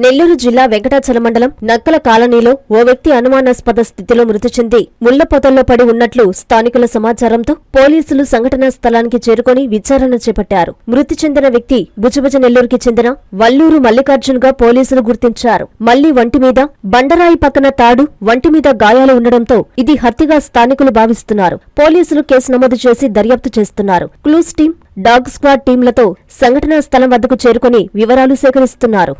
నెల్లూరు జిల్లా వెంకటాచల మండలం నక్కల కాలనీలో ఓ వ్యక్తి అనుమానాస్పద స్థితిలో మృతి చెంది ముళ్ల పొదల్లో పడి ఉన్నట్లు స్థానికుల సమాచారంతో పోలీసులు సంఘటనా స్థలానికి చేరుకుని విచారణ చేపట్టారు. మృతి చెందిన వ్యక్తి బుజబుజ నెల్లూరుకి చెందిన వల్లూరు మల్లికార్జున్గా పోలీసులు గుర్తించారు. మళ్లీ వంటి మీద బండరాయి పక్కన తాడు, వంటి మీద గాయాలు ఉండడంతో ఇది హత్యగా స్థానికులు భావిస్తున్నారు. పోలీసులు కేసు నమోదు చేసి దర్యాప్తు చేస్తున్నారు. క్లూస్ టీం, డాగ్ స్క్వాడ్ టీంలతో సంఘటనా స్థలం వద్దకు చేరుకుని వివరాలు సేకరిస్తున్నారు.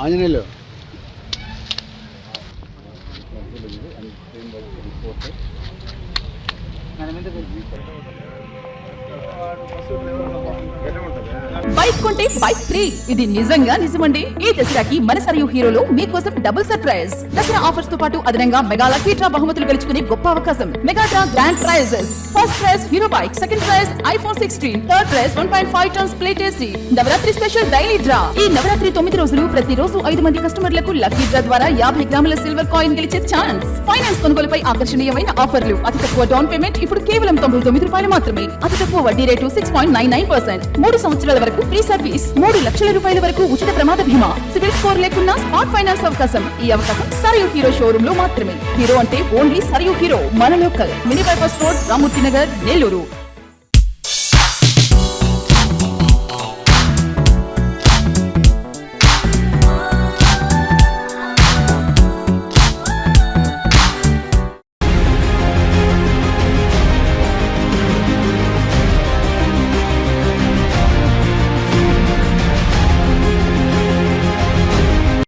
ఆంజనేయులు బైక్ కొంటే బైక్ ఫ్రీ. ఇది నిజంగా నిజమండి. ఈ దసరాకి మన సరియు హీరోలో మీకోసం డబుల్ సర్ప్రైజ్. దసరా ఆఫర్స్ తో పాటు అదనంగా మెగా లక్కీ డ్రా బహుమతులు గెలుచుకునే గొప్ప అవకాశం. Mega draw grand prizes. First prize Hero bike, second prize iPhone 16, third prize 1.5 tons split AC. Navratri special daily draw. ఈ నవరాత్రి 9 రోజులు ప్రతిరోజు 5 మంది కస్టమర్లకు లక్కీ డ్రా ద్వారా 50 గ్రాముల సిల్వర్ కాయిన్ గెలిచే ఛాన్స్. ఫైనాన్స్ కొనుగోలుపై ఆకర్షణీయమైన ఆఫర్లు. అతి తక్కువ డౌన్ పేమెంట్ ఇప్పుడు కేవలం 99 రూపాయలు మాత్రమే. అతి తక్కువ వడ్డీ రేటు 6.99%. 3 సంవత్సరాల వరకు ఫ్రీ సర్వీస్. 3 లక్షల రూపాయల వరకు ఉచిత ప్రమాద బీమా. సివిల్ స్కోర్ లేకున్నా స్మార్ట్ ఫైనాన్స్ అవకాశం. ఈ అవకాశం సరియు హీరో షోరూమ్ లో మాత్రమే. హీరో అంటే ఓన్లీ సరియు హీరో. మన local mini bypass road, Ramurthy Nagar, Nellore.